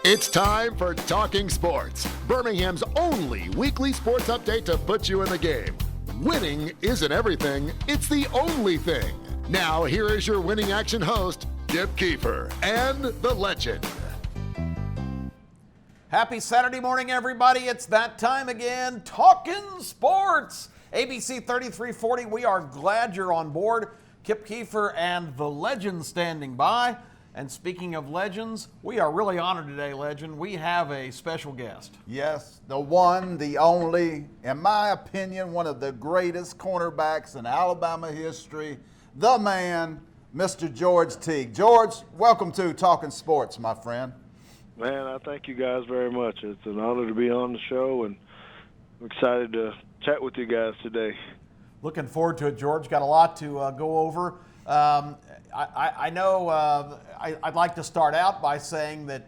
It's time for Talking Sports, Birmingham's only weekly sports update to put you in the game. Winning isn't everything, it's the only thing. Now, here is your winning action host, Kip Keefer, and the legend. Happy Saturday morning, everybody. It's that time again, Talking Sports. ABC 3340, we are glad you're on board. Kip Keefer and the legend standing by. And speaking of legends, we are really honored today, legend. We have a special guest. Yes, the one, the only, in my opinion, one of the greatest cornerbacks in Alabama history, the man, Mr. George Teague. George, welcome to Talking Sports, my friend. Man, I thank you guys very much. It's an honor to be on the show, and I'm excited to chat with you guys today. Looking forward to it, George. Got a lot to go over. I know I'd like to start out by saying that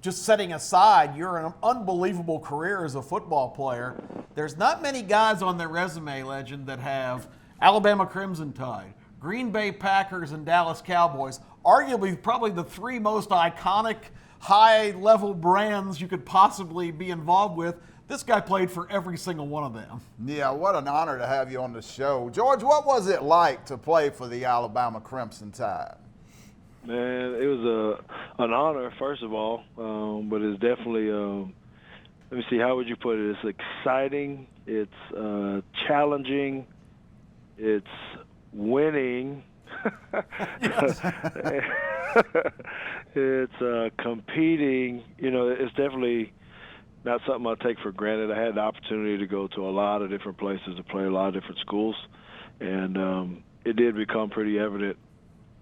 just setting aside you're an unbelievable career as a football player, there's not many guys on their resume, legend, that have Alabama Crimson Tide, Green Bay Packers, and Dallas Cowboys, arguably probably the three most iconic high-level brands you could possibly be involved with. This guy played for every single one of them. Yeah, what an honor to have you on the show. George, what was it like to play for the Alabama Crimson Tide? Man, it was an honor, first of all, but it's definitely, let me see, how would you put it? It's exciting, it's challenging, it's winning, it's competing. You know, it's definitely not something I take for granted. I had the opportunity to go to a lot of different places to play a lot of different schools, and it did become pretty evident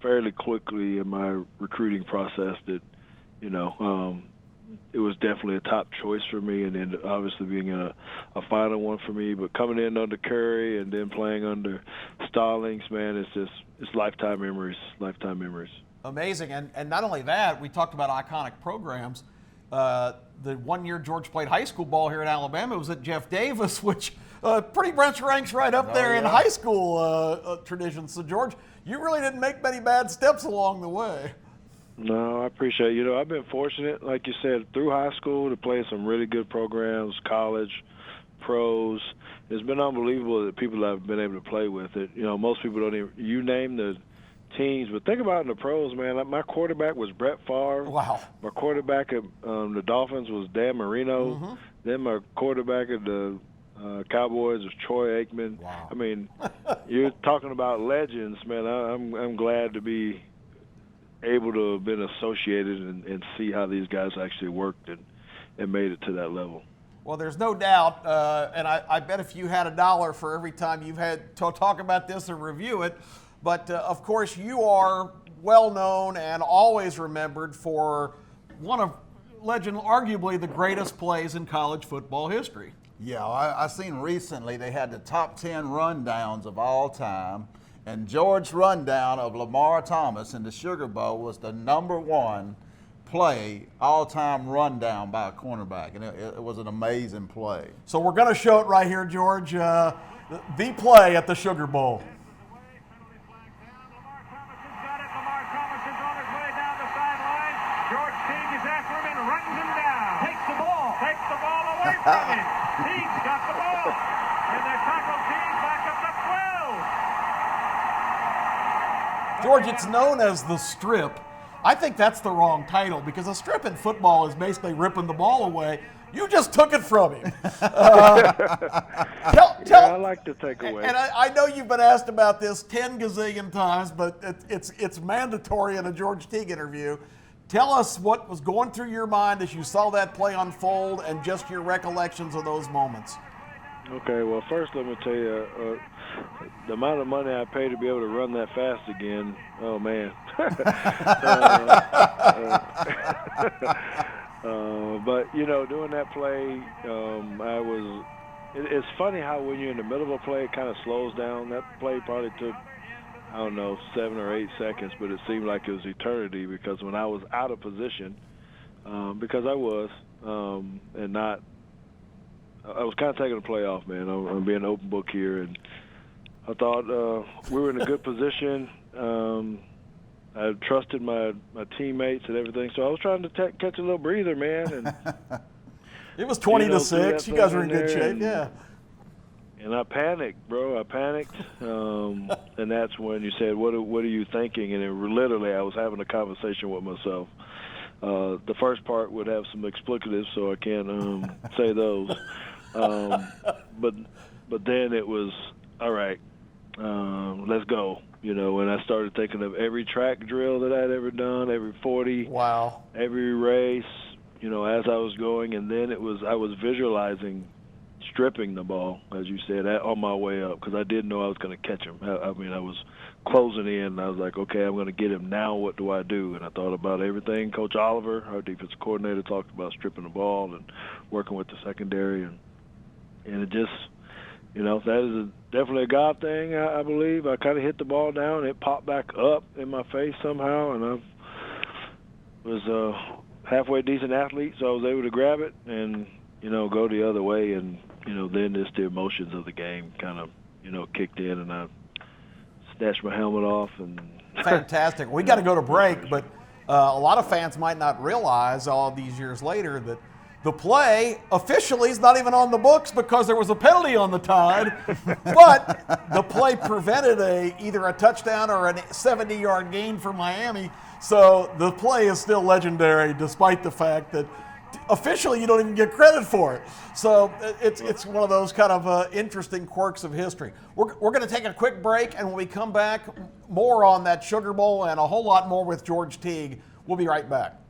fairly quickly in my recruiting process that, you know, it was definitely a top choice for me, and then obviously being a final one for me. But coming in under Curry and then playing under Stallings, man, it's lifetime memories, lifetime memories. Amazing, and not only that, we talked about iconic programs. The 1 year George played high school ball here in Alabama, it was at Jeff Davis, which pretty much ranks right up there in high school traditions. So, George, you really didn't make many bad steps along the way. No, I appreciate it. You know, I've been fortunate, like you said, through high school to play some really good programs, college, pros. It's been unbelievable that people have been able to play with it. You know, most people don't even – you name the teams, but think about it in the pros, man. Like, my quarterback was Brett Favre. Wow. My quarterback at the Dolphins was Dan Marino. Mm-hmm. Then my quarterback at the Cowboys was Troy Aikman. Wow. I mean, you're talking about legends, man. I'm glad to be able to have been associated and see how these guys actually worked and made it to that level. Well, there's no doubt, and I bet if you had $1 for every time you've had to talk about this or review it, but of course you are well known and always remembered for one of legend, arguably the greatest plays in college football history. Yeah, I seen recently they had the top 10 rundowns of all time, and George's rundown of Lamar Thomas in the Sugar Bowl was the #1 play, all-time rundown by a cornerback, and it was an amazing play. So we're going to show it right here, George, the play at the Sugar Bowl. Teague's got the ball, and they tackle Teague back up the 12. George, it's known as the strip. I think that's the wrong title because a strip in football is basically ripping the ball away. You just took it from him. I like to take away. And I know you've been asked about this 10 gazillion times, but it's mandatory in a George Teague interview. Tell us what was going through your mind as you saw that play unfold and just your recollections of those moments. Okay, well, first let me tell you, the amount of money I paid to be able to run that fast again, oh, man. But, you know, doing that play, it's funny how when you're in the middle of a play, it kind of slows down. That play probably took, I don't know, 7 or 8 seconds, but it seemed like it was eternity because when I was out of position, because I was, and not, I was kind of taking the play off, man. I'm being an open book here, and I thought we were in a good position. I I trusted my teammates and everything. So I was trying to catch a little breather, man. And it was 20-6. You guys were in good shape, yeah. And I panicked, bro. I panicked, and that's when you said, "What are you thinking?" And literally, I was having a conversation with myself. The first part would have some explicatives, so I can't say those. But then it was, all right, let's go. You know, and I started thinking of every track drill that I'd ever done, every 40, wow, every race. You know, as I was going, and then I was visualizing stripping the ball, as you said, on my way up, because I didn't know I was going to catch him. I mean, I was closing in, and I was like, okay, I'm going to get him now. What do I do? And I thought about everything. Coach Oliver, our defensive coordinator, talked about stripping the ball and working with the secondary, and it just, you know, that is definitely a God thing, I believe. I kind of hit the ball down, and it popped back up in my face somehow, and I was a halfway decent athlete, so I was able to grab it and, you know, go the other way, and, you know, then just the emotions of the game kind of, you know, kicked in, and I snatched my helmet off. And fantastic. We got to go to break, but a lot of fans might not realize all these years later that the play officially is not even on the books because there was a penalty on the Tide, but the play prevented either a touchdown or a 70-yard gain for Miami. So the play is still legendary, despite the fact that officially you don't even get credit for it. So it's one of those kind of interesting quirks of history. We're going to take a quick break, and when we come back, more on that Sugar Bowl and a whole lot more with George Teague. We'll be right back.